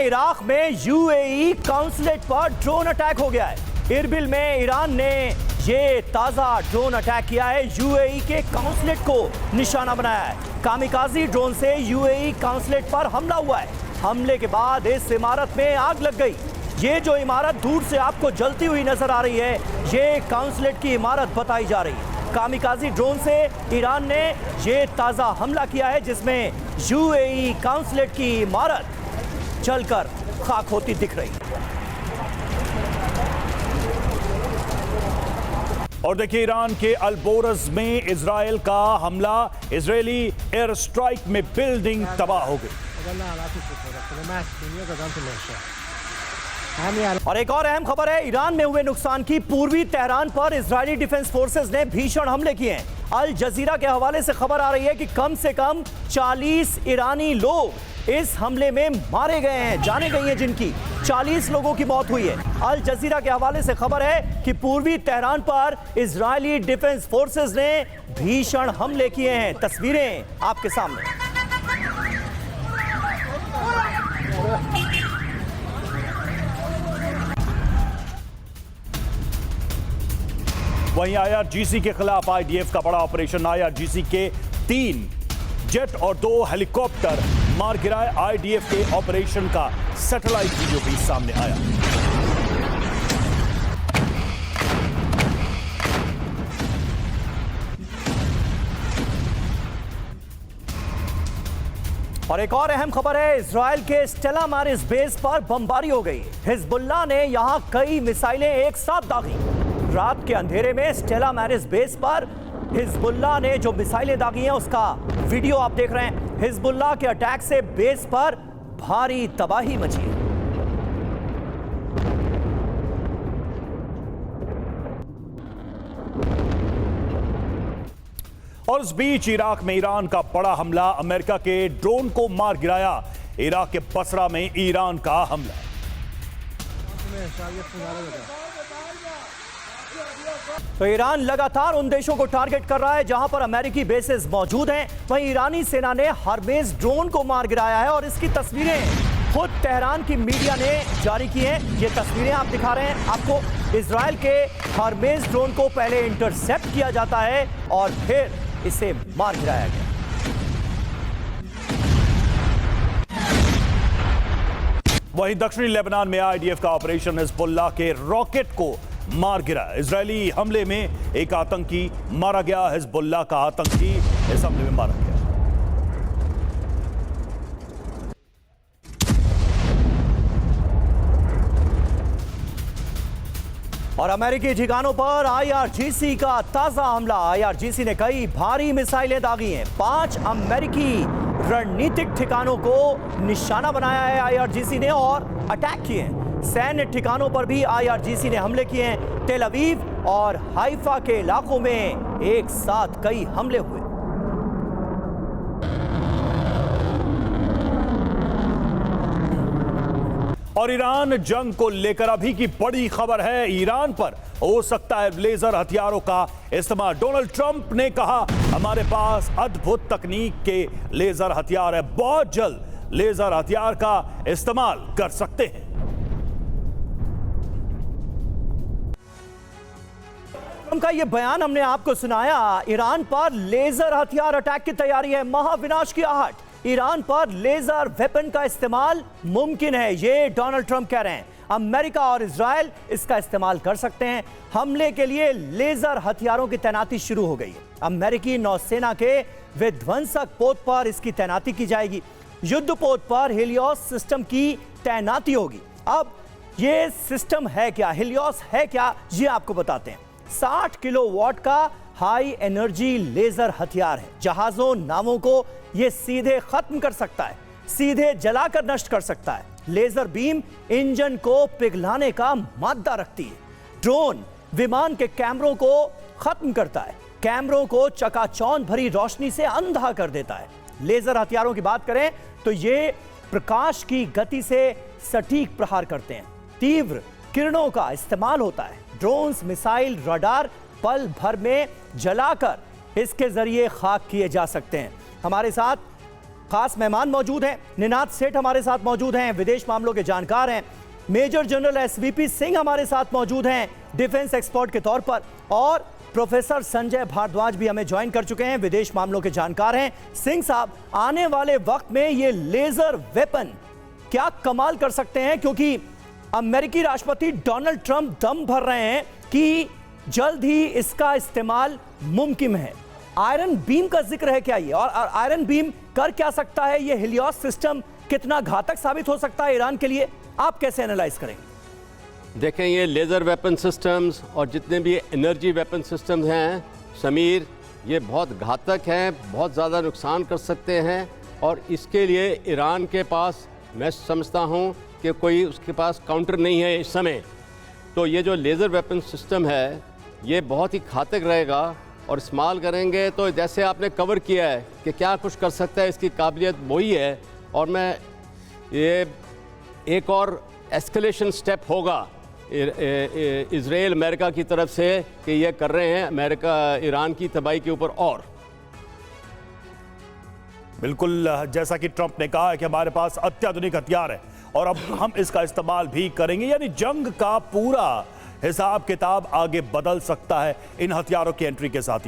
Iraq में UAE consulate पर drone attack हो गया है। इरबिल में ईरान ने ये ताजा ड्रोन अटैक किया है, यूएई के काउंसलेट को निशाना बनाया है। कामिकाजी ड्रोन से यूएई काउंसलेट पर हमला हुआ है। हमले के बाद इस इमारत में आग लग गई। ये जो इमारत दूर से आपको जलती हुई नजर आ रही है, ये काउंसलेट की इमारत बताई जा रही है। कामिकाजी ड्रोन से ईरान ने ये ताजा हमला किया है, जिसमें यूएई काउंसलेट की इमारत जलकर खाक होती दिख रही है। और देखिए, ईरान के अल-बोरज में इजराइल का हमला, इजरायली एयर स्ट्राइक में बिल्डिंग तबाह हो गई। और एक और अहम खबर है, ईरान में हुए नुकसान की। पूर्वी तेहरान पर इजरायली डिफेंस फोर्सेस ने भीषण हमले किए हैं। अल जजीरा के हवाले से खबर आ रही है कि कम से कम 40 ईरानी लोग इस हमले में मारे गए हैं, जाने गई हैं जिनकी 40 लोगों की मौत हुई है। अल जजीरा के हवाले से खबर है कि पूर्वी तेहरान पर इजरायली डिफेंस फोर्सेस ने भीषण हमले किए हैं। तस्वीरें आपके सामने। वहीं आईआरजीसी के खिलाफ आईडीएफ का बड़ा ऑपरेशन। आईआरजीसी के 3 जेट और 2 हेलीकॉप्टर मार गिराए। आईडीएफ के ऑपरेशन का सैटेलाइट वीडियो भी सामने आया। और एक और अहम खबर है, इजराइल के स्टेला मैरिस बेस पर बमबारी हो गई। हिजबुल्लाह ने यहां कई मिसाइलें एक साथ दागी। रात के अंधेरे में स्टेला मैरिस बेस पर हिजबुल्लाह ने जो मिसाइलें दागी हैं, उसका वीडियो आप देख रहे हैं। हिजबुल्लाह के अटैक से बेस पर भारी तबाही मची है। और इस बीच इराक में ईरान का बड़ा हमला, अमेरिका के ड्रोन को मार गिराया। इराक के बसरा में ईरान का हमला। तो ईरान लगातार उन देशों को टारगेट कर रहा है जहां पर अमेरिकी बेसेस मौजूद हैं। वहीं ईरानी सेना ने हरमेज ड्रोन को मार गिराया है और इसकी तस्वीरें खुद तेहरान की मीडिया ने जारी की हैं। ये तस्वीरें आप दिखा रहे हैं आपको। इजराइल के हरमेज ड्रोन को पहले इंटरसेप्ट किया जाता है और फिर इसे मार गिराया गया। वहीं दक्षिणी लेबनान में आईडीएफ का ऑपरेशन हिजबुल्लाह के रॉकेट को मार गिरा। इजरायली हमले में एक आतंकी मारा गया। हिजबुल्लाह का आतंकी इस हमले में मारा गया। और अमेरिकी ठिकानों पर आईआरजीसी का ताजा हमला। आईआरजीसी ने कई भारी मिसाइलें दागी हैं। 5 अमेरिकी रणनीतिक ठिकानों को निशाना बनाया है आईआरजीसी ने और अटैक किए हैं। सैन्य ठिकानों पर भी आईआरजीसी ने हमले किए हैं। तेल अवीव और हाइफा के इलाकों में एक साथ कई हमले हुए। और ईरान जंग को लेकर अभी की बड़ी खबर है, ईरान पर हो सकता है लेजर हथियारों का इस्तेमाल। डोनाल्ड ट्रंप ने कहा, हमारे पास अद्भुत तकनीक के लेजर हथियार है, बहुत जल्द लेजर हथियार का इस्तेमाल कर सकते हैं। ट्रंप का यह बयान हमने आपको सुनाया। ईरान पर लेजर हथियार अटैक की तैयारी है, महाविनाश की आहट। ईरान पर लेजर वेपन का इस्तेमाल मुमकिन है, ये डोनाल्ड ट्रंप कह रहे हैं। अमेरिका और इजराइल इसका इस्तेमाल कर सकते हैं। हमले के लिए लेजर हथियारों की तैनाती शुरू हो गई है। अमेरिकी नौसेना के विध्वंसक पोत पर इसकी तैनाती की जाएगी। युद्ध पोत पर हेलियोस सिस्टम की तैनाती होगी। अब ये सिस्टम है क्या, हेलियोस है क्या, ये आपको बताते हैं। 60 किलोवाट का हाई एनर्जी लेजर हथियार है। जहाजों, नावों को यह सीधे खत्म कर सकता है, सीधे जलाकर नष्ट कर सकता है। लेजर बीम इंजन को पिघलाने का मादा रखती है। ड्रोन विमान के कैमरों को खत्म करता है, कैमरों को चकाचौंध भरी रोशनी से अंधा कर देता है। लेजर हथियारों की बात करें तो ये प्रकाश की गति से सटीक प्रहार करते हैं। तीव्र किरणों का इस्तेमाल होता है। ड्रोन्स, मिसाइल, रडार पल भर में जलाकर इसके जरिए खाक किए जा सकते हैं। हमारे साथ खास मेहमान मौजूद हैं। निनाद सेठ हमारे साथ मौजूद हैं, विदेश मामलों के जानकार हैं। मेजर जनरल एसवीपी सिंह हमारे साथ मौजूद हैं, डिफेंस एक्सपर्ट के तौर पर। और प्रोफेसर संजय भारद्वाज भी हमें ज्वाइन कर चुके हैं, विदेश मामलों के जानकार हैं। सिंह साहब, आने वाले वक्त में ये लेजर वेपन क्या कमाल कर सकते हैं, क्योंकि अमेरिकी राष्ट्रपति डोनाल्ड ट्रंप दम भर रहे हैं कि जल्द ही इसका इस्तेमाल मुमकिन है। आयरन बीम का जिक्र है क्या ये, और आयरन बीम कर क्या सकता है? ये हेलियोस सिस्टम कितना घातक साबित हो सकता है ईरान के लिए, आप कैसे एनालाइज करेंगे? देखें, ये लेज़र वेपन सिस्टम्स और जितने भी एनर्जी वेपन सिस्टम्स हैं समीर, ये बहुत घातक हैं, बहुत ज़्यादा नुकसान कर सकते हैं। और इसके लिए ईरान के पास, मैं समझता हूँ कि कोई उसके पास काउंटर नहीं है इस समय। तो ये जो लेज़र वेपन सिस्टम है ये बहुत ही घातक रहेगा, और इस्तेमाल करेंगे तो जैसे आपने कवर किया है कि क्या कुछ कर सकता है, इसकी काबिलियत वही है। और मैं ये एक और एस्केलेशन स्टेप होगा इजराइल अमेरिका की तरफ से कि ये कर रहे हैं अमेरिका ईरान की तबाही के ऊपर। और बिल्कुल जैसा कि ट्रंप ने कहा है कि हमारे पास अत्याधुनिक हथियार है और अब हम इसका इस्तेमाल भी करेंगे, यानी जंग का पूरा हिसाब किताब आगे बदल सकता है इन हथियारों की एंट्री के साथ ही।